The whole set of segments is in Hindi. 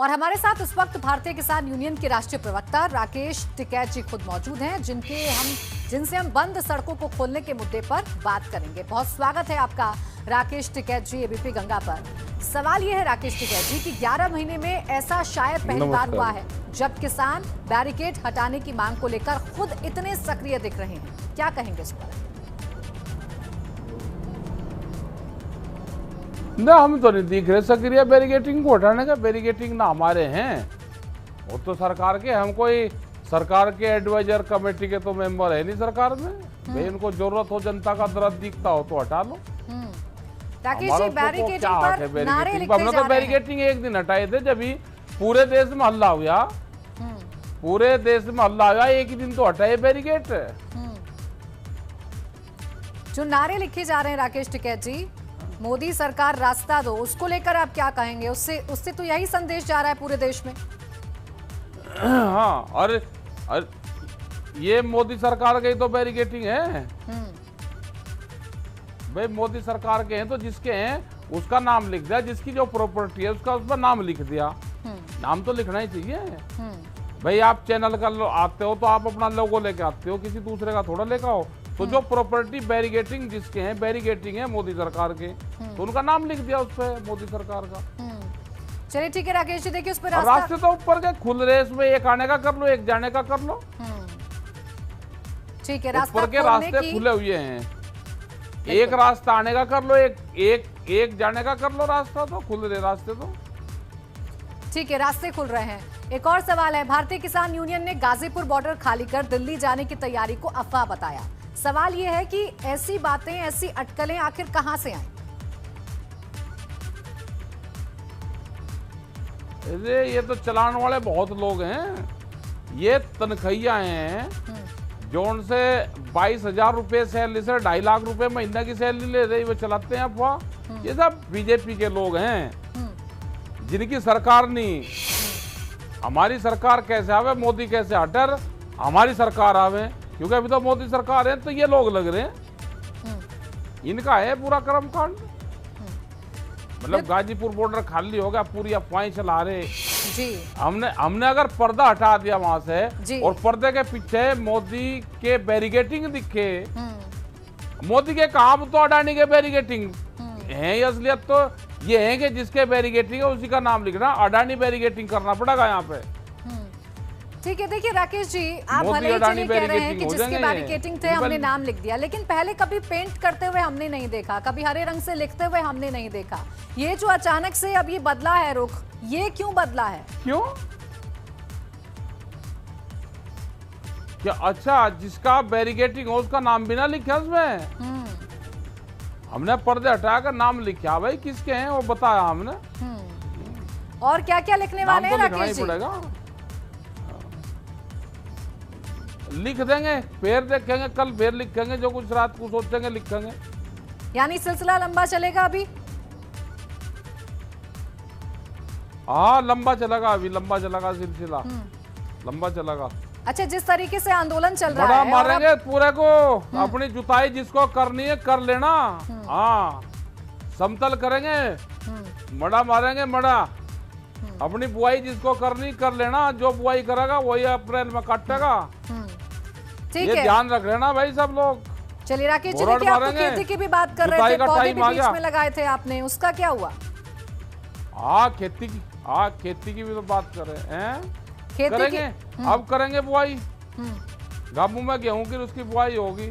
और हमारे साथ इस वक्त भारतीय किसान यूनियन के राष्ट्रीय प्रवक्ता राकेश टिकैत जी खुद मौजूद हैं, जिनसे हम बंद सड़कों को खोलने के मुद्दे पर बात करेंगे। बहुत स्वागत है आपका राकेश टिकैत जी एबीपी गंगा पर। सवाल ये है राकेश टिकैत जी कि 11 महीने में ऐसा शायद पहली बार हुआ है जब किसान बैरिकेड हटाने की मांग को लेकर खुद इतने सक्रिय दिख रहे हैं, क्या कहेंगे इस पर? ना, हम तो नहीं दिख रहे सक्रिय बैरिकेटिंग को हटाने का। बैरिकेटिंग ना हमारे हैं, वो तो सरकार के। हम कोई सरकार के एडवाइजर कमेटी के तो मेंबर है नहीं सरकार में। भाई उनको जरूरत हो, जनता का दर्द दिखता हो तो हटा लो। राकेश जी, बैरिकेटिंग पर नारे लिखे हमने तो बैरिकेटिंग एक दिन हटाए थे जब ही पूरे देश में हल्ला हुआ। पूरे देश में हल्ला हुआ, एक ही दिन तो हटाए बैरिकेड। जो नारे लिखे जा रहे हैं राकेश टिकैत जी, मोदी सरकार रास्ता दो, उसको लेकर आप क्या कहेंगे? उससे तो यही संदेश जा रहा है पूरे देश में। हाँ, और ये मोदी सरकार के तो बैरिकेटिंग है। भाई मोदी सरकार के हैं तो जिसके हैं उसका नाम लिख दिया, जिसकी जो प्रॉपर्टी है उसका उस पर नाम लिख दिया। नाम तो लिखना ही चाहिए। भाई आप चैनल का आते हो तो आप अपना लोगो लेके आते हो, किसी दूसरे का थोड़ा लेकर आओ। तो जो प्रॉपर्टी बैरिकेटिंग जिसके हैं, बैरिकेटिंग है मोदी सरकार के, तो उनका नाम लिख दिया उस पर मोदी सरकार का। चलिए ठीक है राकेश जी, देखिए उस पर रास्ते तो ऊपर के खुल रहे, इसमें एक आने का कर लो, एक जाने का कर लो। ठीक है, ऊपर के रास्ते खुले हुए हैं, एक रास्ता आने का कर लो, एक जाने का कर लो। रास्ता तो खुल रहे, रास्ते तो ठीक है, रास्ते खुल रहे हैं। एक और सवाल है, भारतीय किसान यूनियन ने गाजीपुर बॉर्डर खाली कर दिल्ली जाने की तैयारी को अफवाह बताया। सवाल यह है कि ऐसी बातें, ऐसी अटकलें आखिर कहां से आई? ये तो चलाने वाले बहुत लोग हैं। ये तनखैया हैं जो उनसे 22,000 रुपए सैलरी से 2.5 लाख रुपए महीना की सैलरी ले रहे, वो चलाते हैं अफवाह। ये सब बीजेपी के लोग हैं जिनकी सरकार नहीं। हमारी सरकार कैसे आवे, मोदी कैसे हटर, हमारी सरकार आवे, क्योंकि अभी तो मोदी सरकार है तो ये लोग लग रहे हैं। इनका है पूरा कर्मकांड। मतलब गाजीपुर बॉर्डर खाली हो गया, पूरी अफवाहें चला रहे जी। हमने अगर पर्दा हटा दिया वहां से और पर्दे के पीछे मोदी के बैरिकेटिंग दिखे, मोदी के काम तो अडानी के बैरिकेटिंग है। ये असलियत तो ये है कि जिसके बैरिकेटिंग है उसी का नाम लिखना, अडानी बैरिकेटिंग करना पड़ेगा यहाँ पे। ठीक है, देखिए राकेश जी, आप भले ही चलिए कह रहे हैं कि जिसके बैरिकेटिंग थे हमने नाम लिख दिया, लेकिन पहले कभी पेंट करते हुए हमने नहीं देखा, कभी हरे रंग से लिखते हुए हमने नहीं देखा। ये जो अचानक से अब ये बदला है रुख, ये क्यों बदला है? क्यों? क्या अच्छा, जिसका बैरिकेटिंग हो उसका नाम भी ना लिखा उसमें? हमने पर्दे हटाकर नाम लिखा। भाई किसके हैं वो बताया हमने। और क्या क्या लिखने वाले हैं राकेश जी? लिख देंगे, फिर देखेंगे, कल फिर लिखेंगे, जो कुछ रात को सोचेंगे लिखेंगे। यानी सिलसिला लंबा चलेगा अभी? हाँ, लंबा चलेगा, अभी लंबा चलेगा सिलसिला, लंबा चलेगा। अच्छा, जिस तरीके से आंदोलन चल रहा बड़ा है, मारेंगे पूरे को। अपनी जुताई जिसको करनी है कर लेना। हाँ, समतल करेंगे, मड़ा मारेंगे, मड़ा। अपनी बुआई जिसको करनी कर लेना, जो बुआई करेगा वही अप्रैल में काटेगा। ये ध्यान रख लेना भाई सब लोग। चलिए राकेश जी, देखिए आप तो खेती की भी बात कर रहे थे, पौधे भी बीच में लगाए थे आपने, उसका क्या हुआ? हाँ, खेती की भी तो बात कर रहे हैं। करेंगे, अब करेंगे बुआई। गांव में गेहूं की उसकी बुआई होगी।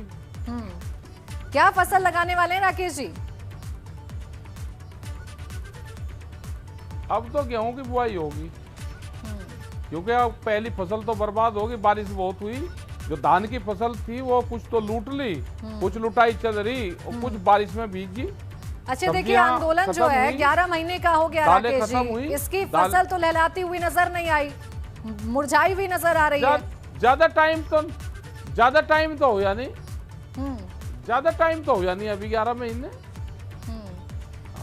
क्या फसल लगाने वाले हैं राकेश जी? अब तो गेहूं की बुआई होगी, क्योंकि अब पहली फसल तो बर्बाद होगी, बारिश बहुत हुई। जो धान की फसल थी वो कुछ तो लूट ली, कुछ लुटाई चल रही और कुछ बारिश में भीगी। अच्छा, देखिए आंदोलन जो है 11 महीने का हो गया राकेश जी, इसकी फसल तो लहलाती हुई नजर नहीं आई, मुरझाई हुई नजर आ रही है। ज्यादा टाइम तो हुआ नहीं, ज्यादा टाइम तो हुआ नहीं, अभी 11 महीने।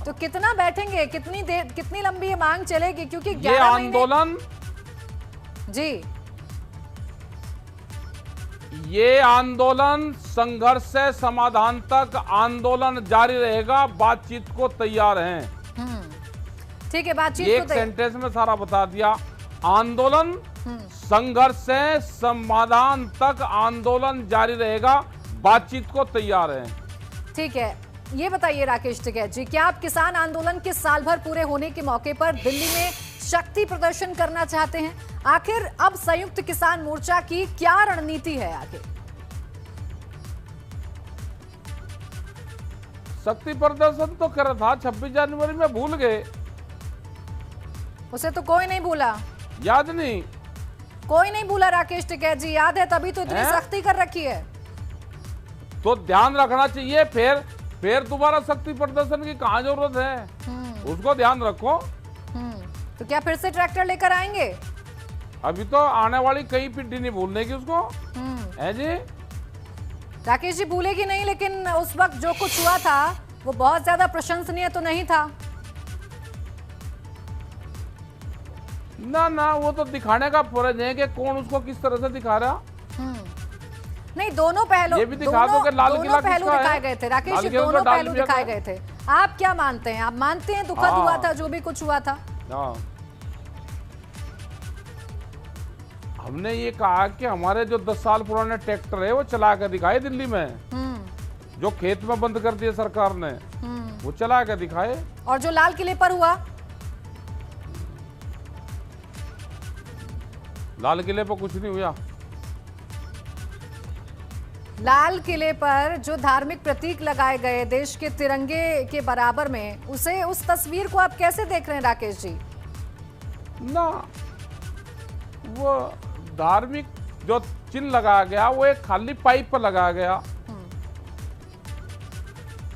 तो कितना बैठेंगे, कितनी देर, कितनी लंबी ये मांग चलेगी? क्योंकि ये आंदोलन जी, ये आंदोलन संघर्ष से समाधान तक आंदोलन जारी रहेगा, बातचीत को तैयार हैं। ठीक है, बातचीत एक सेंटेंस में सारा बता दिया। आंदोलन संघर्ष से समाधान तक आंदोलन जारी रहेगा, बातचीत को तैयार है। ठीक है, ये बताइए राकेश टिकैत जी, क्या आप किसान आंदोलन के साल भर पूरे होने के मौके पर दिल्ली में शक्ति प्रदर्शन करना चाहते हैं? आखिर अब संयुक्त किसान मोर्चा की क्या रणनीति है आगे? शक्ति प्रदर्शन तो कर था 26 जनवरी में, भूल गए। उसे तो कोई नहीं भूला, याद नहीं, कोई नहीं भूला राकेश टिकैत जी, याद है, तभी तो इतनी सख्ती कर रखी है। तो ध्यान रखना चाहिए। फिर दोबारा शक्ति प्रदर्शन की कहाँ जरूरत है, उसको ध्यान रखो। तो क्या फिर से ट्रैक्टर लेकर आएंगे? अभी तो आने वाली कई पीढ़ी नहीं भूलने की उसको, है जी। राकेश जी भूलेगी नहीं, लेकिन उस वक्त जो कुछ हुआ था वो बहुत ज्यादा प्रशंसनीय तो नहीं था ना। वो तो दिखाने का फर्ज है कि कौन उसको किस तरह से दिखा रहा। नहीं, दोनों पहलू, ये भी दिखा दो कि लाल किला पहलू दिखाए गए थे राकेश जी, दोनों पहलू दिखाए गए थे। आप क्या मानते हैं? आप मानते हैं दुखद हुआ था जो भी कुछ हुआ था? हमने ये कहा कि हमारे जो 10 साल पुराने ट्रैक्टर है वो चला कर दिखाए दिल्ली में, जो खेत में बंद कर दिए सरकार ने, वो चला कर दिखाए। और जो लाल किले पर हुआ, लाल किले पर कुछ नहीं हुआ। लाल किले पर जो धार्मिक प्रतीक लगाए गए देश के तिरंगे के बराबर में, उसे, उस तस्वीर को आप कैसे देख रहे हैं राकेश जी? ना, वो धार्मिक जो चिन्ह लगाया गया वो एक खाली पाइप पर लगाया गया।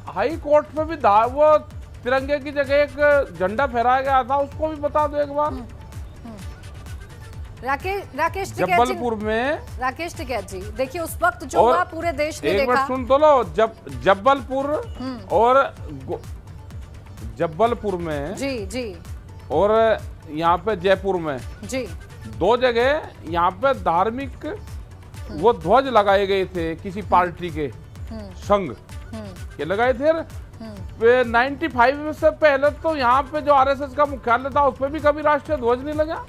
हाई कोर्ट में भी वो तिरंगे की जगह एक झंडा फहराया गया था, उसको भी बता दो एक बार। राकेश जबलपुर में, राकेश टिकैत जी, देखिए उस वक्त जो हुआ पूरे देश ने देखा। सुन तो लो, जबलपुर और जबलपुर में जी और यहाँ पे जयपुर में जी, 2 जगह यहाँ पे धार्मिक वो ध्वज लगाए गए थे किसी पार्टी के संघ के लगाए थे। 95 से पहले तो यहाँ पे जो आरएसएस का मुख्यालय था उस पर भी कभी राष्ट्रीय ध्वज नहीं लगा,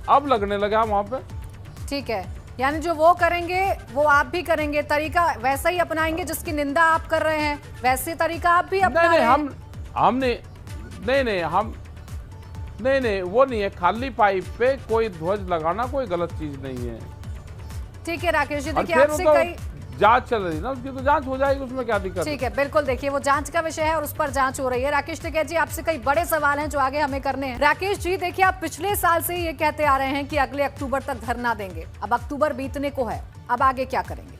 अब लगने लगा वहां पे। ठीक है, यानी जो वो करेंगे वो आप भी करेंगे, तरीका वैसा ही अपनाएंगे, जिसकी निंदा आप कर रहे हैं वैसे तरीका आप भी अपना रहे हैं। नहीं, वो नहीं है। खाली पाइप पे कोई ध्वज लगाना कोई गलत चीज नहीं है। ठीक है राकेश जी, देखिए आपसे कई जांच चल रही है ना, उसकी तो जांच हो जाएगी, उसमें क्या दिक्कत है। ठीक है, बिल्कुल, देखिए वो जांच का विषय है और उस पर जांच हो रही है। राकेश टिकैत जी, आपसे कई बड़े सवाल हैं जो आगे हमें करने हैं। राकेश जी, देखिए आप पिछले साल से ये कहते आ रहे हैं कि अगले अक्टूबर तक धरना देंगे, अब अक्टूबर बीतने को है, अब आगे क्या करेंगे?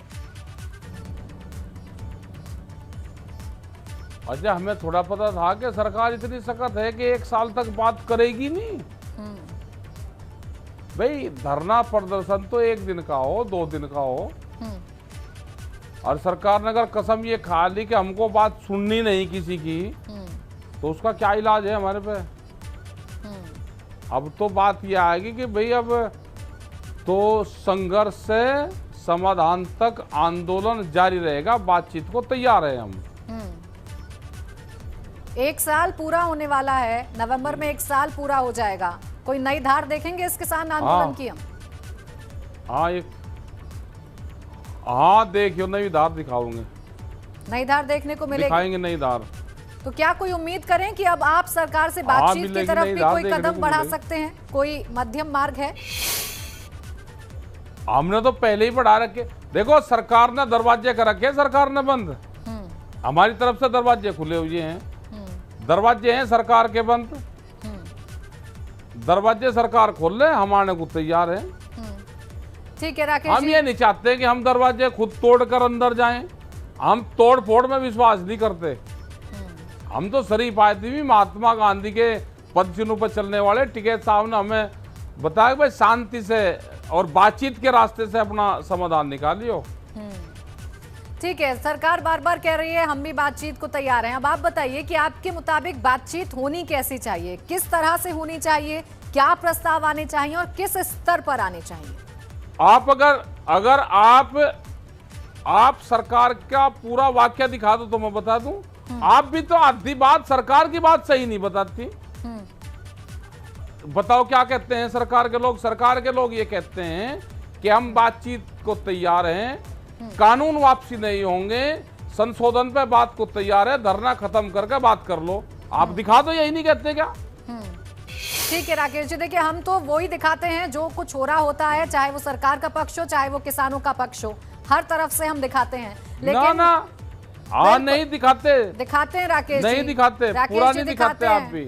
अजय, हमें थोड़ा पता था कि सरकार इतनी सख्त है कि 1 साल तक बात करेगी नहीं। भाई, धरना प्रदर्शन तो 1 दिन का हो, 2 दिन का हो, और सरकार ने अगर कसम ये खा ली कि हमको बात सुननी नहीं किसी की, तो उसका क्या इलाज है हमारे पे? अब तो बात ये आएगी कि भाई अब तो संघर्ष से समाधान तक आंदोलन जारी रहेगा, बातचीत को तैयार है हम। 1 साल पूरा होने वाला है, नवंबर में 1 साल पूरा हो जाएगा। कोई नई धार देखेंगे इस किसान आंदोलन की हम? हाँ, देखियो, नई धार दिखाओगे, नई धार देखने को मिलेगी, दिखाएंगे नई धार। तो क्या कोई उम्मीद करें कि अब आप सरकार से बातचीत की तरफ भी कोई कदम बढ़ा सकते हैं? कोई मध्यम मार्ग है? हमने तो पहले ही बढ़ा रखे। देखो, सरकार ने दरवाजे कर रखे, सरकार ने बंद, हमारी तरफ से दरवाजे खुले हुए हैं। दरवाजे हैं सरकार के बंद, दरवाजे सरकार खोल ले, हम आने को तैयार हैं। ठीक है राकेश, हम ये नहीं चाहते कि हम दरवाजे खुद तोड़कर अंदर जाएं, हम तोड़ फोड़ में विश्वास नहीं करते। हम तो शरीफ आदमी, महात्मा गांधी के पद चिन्हों पर चलने वाले। टिकैत साहब ने हमें बताया भाई शांति से और बातचीत के रास्ते से अपना समाधान निकालियो। ठीक है, सरकार बार बार कह रही है हम भी बातचीत को तैयार हैं। अब आप बताइए कि आपके मुताबिक बातचीत होनी कैसी चाहिए, किस तरह से होनी चाहिए, क्या प्रस्ताव आने चाहिए और किस स्तर पर आने चाहिए? आप अगर आप सरकार का पूरा वाक्य दिखा दो तो मैं बता दूं। आप भी तो आधी बात सरकार की बात सही नहीं बताती। बताओ क्या कहते हैं सरकार के लोग? सरकार के लोग ये कहते हैं कि हम बातचीत को तैयार हैं, कानून वापसी नहीं होंगे, संशोधन पे बात को तैयार है, धरना खत्म करके बात कर लो। आप दिखा दो, यही नहीं कहते क्या? ठीक है राकेश जी, देखिए हम तो वो ही दिखाते हैं जो कुछ हो रहा होता है, चाहे वो सरकार का पक्ष हो चाहे वो किसानों का पक्ष हो, हर तरफ से हम दिखाते हैं। लेकिन ना नहीं दिखाते हैं राकेश नहीं जी, दिखाते, पूरा नहीं दिखाते आप भी।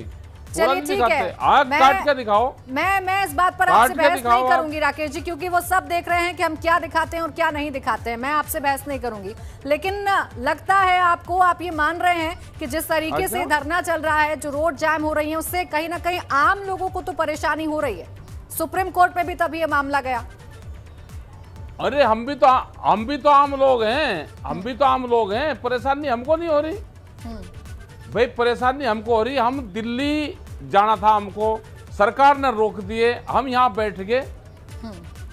चलिए ठीक है, आग काट के दिखाओ। मैं इस बात पर आपसे बहस नहीं करूंगी राकेश जी, क्योंकि वो सब देख रहे हैं कि हम क्या दिखाते हैं और क्या नहीं दिखाते हैं। मैं आपसे बहस नहीं करूंगी, लेकिन लगता है आपको, आप ये मान रहे हैं कि जिस तरीके से धरना चल रहा है, जो रोड जाम हो रही है, उससे कहीं ना कहीं आम लोगों को तो परेशानी हो रही है। सुप्रीम कोर्ट में भी तभी ये मामला गया। अरे हम भी तो आम लोग हैं, हम भी तो आम लोग हैं। परेशानी हमको नहीं हो रही भाई, परेशानी हमको हो रही। हम दिल्ली जाना था, हमको सरकार ने रोक दिए, हम यहाँ बैठ गए,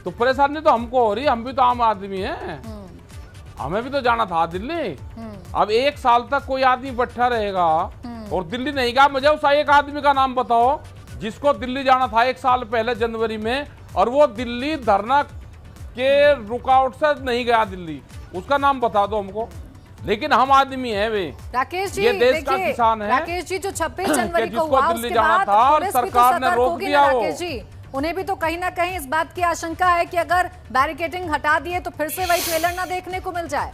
तो परेशानी तो हमको हो रही। हम भी तो आम आदमी हैं, हमें भी तो जाना था दिल्ली। अब 1 साल तक कोई आदमी बैठा रहेगा और दिल्ली नहीं गया। मुझे उस एक आदमी का नाम बताओ जिसको दिल्ली जाना था 1 साल पहले जनवरी में, और वो दिल्ली धरना के रुकावट से नहीं गया दिल्ली, उसका नाम बता दो हमको। लेकिन हम आदमी हैं वे, राकेश जी, ये देश का किसान है। राकेश जी, जो 26 जनवरी को जिसको हुआ दिल्ली उसके जाना बाद था और पुलिस भी तो सरकार ने सतर्क रोक होगी दिया ना वो। राकेश जी, उन्हें भी तो कहीं ना कहीं इस बात की आशंका है कि अगर बैरिकेडिंग हटा दिए तो फिर से वही ट्रेलर ना देखने को मिल जाए।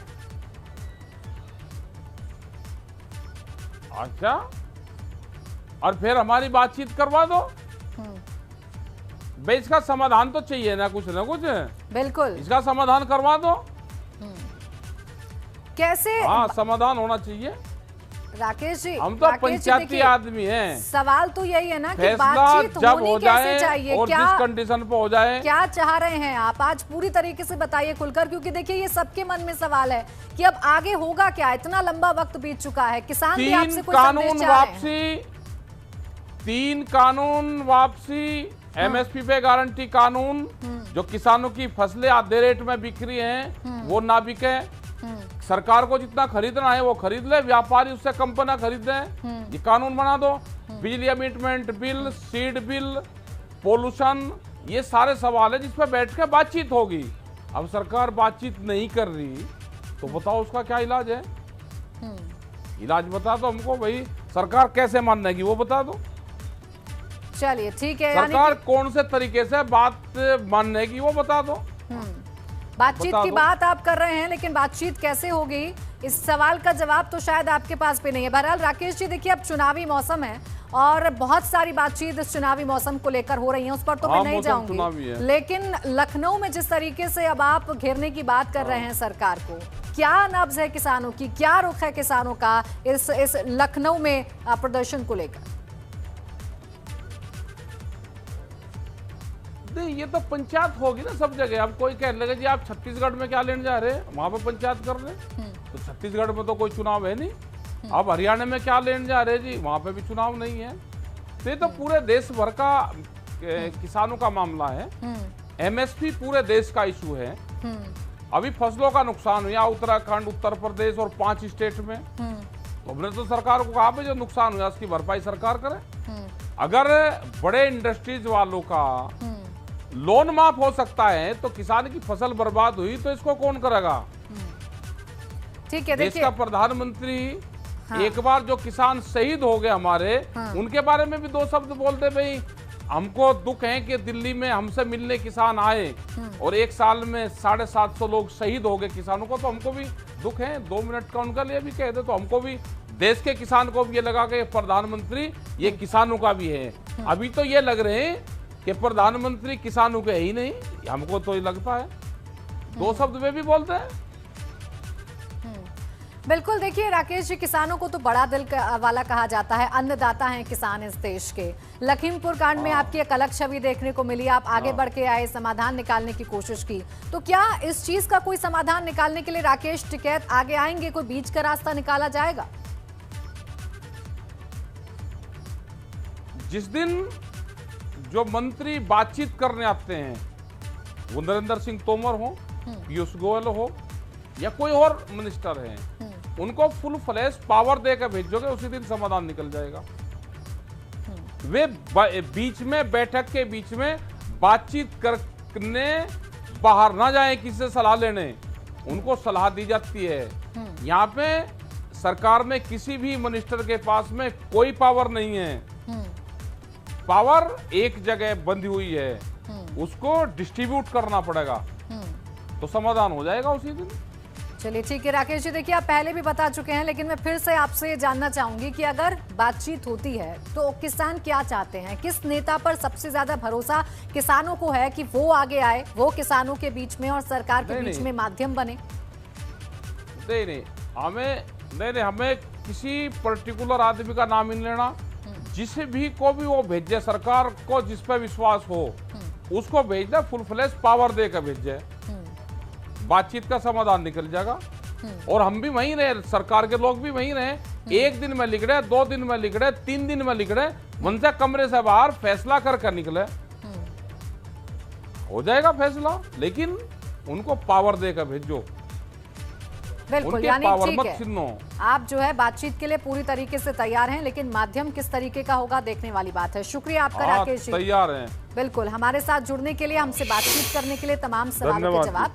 अच्छा, और फिर हमारी बातचीत करवा दो भाई, इसका समाधान तो चाहिए ना कुछ। बिल्कुल, इसका समाधान करवा दो। कैसे? हाँ, समाधान होना चाहिए। राकेश जी, हम तो पंचायती आदमी हैं। सवाल तो यही है ना कि फैसला बातचीत जब होनी हो कैसे जाए चाहिए, और क्या जिस कंडीशन पे हो जाए। क्या चाह रहे हैं आप? आज पूरी तरीके से बताइए खुलकर, क्योंकि देखिए ये सबके मन में सवाल है कि अब आगे होगा क्या। इतना लंबा वक्त बीत चुका है, किसान भी आपसे कोई संदेश चाह रहे हैं। 3 कानून वापसी, एमएसपी पे गारंटी कानून, जो किसानों की फसलें आधे रेट में बिक रही हैं वो ना बिके, सरकार को जितना खरीदना है वो खरीद ले, व्यापारी उससे कम ना खरीदे, ये कानून बना दो। बिजली अमिटमेंट बिल, सीड बिल, पोल्यूशन, ये सारे सवाल है जिस पर बैठ के बातचीत होगी। अब सरकार बातचीत नहीं कर रही तो बताओ उसका क्या इलाज है? इलाज बता दो हमको भाई, सरकार कैसे मानेगी वो बता दो। चलिए ठीक है, सरकार कौन से तरीके से बात मानेगी वो बता दो। बातचीत की बात आप कर रहे हैं, लेकिन बातचीत कैसे होगी, इस सवाल का जवाब तो शायद आपके पास भी नहीं है। बहरहाल राकेश जी, देखिए अब चुनावी मौसम है और बहुत सारी बातचीत इस चुनावी मौसम को लेकर हो रही है, उस पर तो मैं नहीं जाऊंगी। लेकिन लखनऊ में जिस तरीके से अब आप घेरने की बात कर रहे हैं सरकार को, क्या नब्ज है किसानों की, क्या रुख है किसानों का इस लखनऊ में प्रदर्शन को लेकर? ये तो पंचायत होगी ना सब जगह। अब कोई कहने लगे जी आप छत्तीसगढ़ में क्या लेने जा रहे हैं, वहां पे पंचायत कर रहे हैं, तो छत्तीसगढ़ में तो कोई चुनाव है नहीं। अब हरियाणा में क्या लेने जा रहे हैं जी, वहां पे भी चुनाव नहीं है। तो ये तो पूरे देश भर का किसानों का मामला है। एमएसपी पूरे देश का इशू है। अभी फसलों का नुकसान हुआ उत्तराखंड, उत्तर प्रदेश और 5 स्टेट में, तो हमने तो सरकार को कहा जो नुकसान हुआ उसकी भरपाई सरकार करे। अगर बड़े इंडस्ट्रीज वालों का लोन माफ हो सकता है तो किसान की फसल बर्बाद हुई तो इसको कौन करेगा? ठीक है, देश का प्रधानमंत्री एक बार जो किसान शहीद हो गए हमारे, उनके बारे में भी 2 शब्द बोलते भाई हमको दुख है कि दिल्ली में हमसे मिलने किसान आए और 1 साल में 750 लोग शहीद हो गए किसानों को, तो हमको भी दुख है। 2 मिनट का उनका लिए भी कह दे तो हमको भी, देश के किसान को भी ये लगा कि प्रधानमंत्री ये किसानों का भी है। अभी तो ये लग रहे हैं कि प्रधानमंत्री किसानों के है ही नहीं, हमको तो ये लगता है। 2 शब्द वे भी बोलते हैं। बिल्कुल, देखिए राकेश जी, किसानों को तो बड़ा दिल वाला कहा जाता है, अन्नदाता हैं किसान इस देश के। लखीमपुर कांड में आपकी एक अलग छवि देखने को मिली, आप आगे बढ़ के आए, समाधान निकालने की कोशिश की, तो क्या इस चीज का कोई समाधान निकालने के लिए राकेश टिकैत आगे आएंगे? कोई बीच का रास्ता निकाला जाएगा? जिस दिन जो मंत्री बातचीत करने आते हैं, वो नरेंद्र सिंह तोमर हो, पीयूष गोयल हो या कोई और मिनिस्टर है, उनको फुल फ्लैश पावर देकर भेजोगे, उसी दिन समाधान निकल जाएगा। वे बीच में बैठक के बीच में बातचीत करने बाहर ना जाए, किसी से सलाह लेने, उनको सलाह दी जाती है। यहाँ पे सरकार में किसी भी मिनिस्टर के पास में कोई पावर नहीं है, पावर एक जगह बंधी हुई है, उसको डिस्ट्रीब्यूट करना पड़ेगा, तो समाधान हो जाएगा उसी दिन। चलिए ठीक है राकेश जी, देखिए आप पहले भी बता चुके हैं, लेकिन मैं फिर से आपसे जानना चाहूंगी कि अगर बातचीत होती है तो किसान क्या चाहते हैं, किस नेता पर सबसे ज्यादा भरोसा किसानों को है कि वो आगे आए, वो किसानों के बीच में और सरकार के बीच में माध्यम बने? नहीं, हमें किसी पर्टिकुलर आदमी का नाम नहीं लेना, जिसे भी को भी वो भेजे, सरकार को जिस पर विश्वास हो उसको भेजना, फुल फ्लैश पावर देकर भेजे, बातचीत का समाधान निकल जाएगा। और हम भी वहीं रहे, सरकार के लोग भी वहीं रहे, एक दिन में लिख रहे, 2 दिन में लिख रहे, 3 दिन में लिख रहे, मन से कमरे से बाहर फैसला कर निकले, हो जाएगा फैसला, लेकिन उनको पावर देकर भेजो, बिल्कुल, यानी ठीक है, है। आप जो है बातचीत के लिए पूरी तरीके से तैयार हैं, लेकिन माध्यम किस तरीके का होगा देखने वाली बात है। शुक्रिया आपका राकेश जी, तैयार हैं। बिल्कुल हमारे साथ जुड़ने के लिए, हमसे बातचीत करने के लिए, तमाम सवालों के जवाब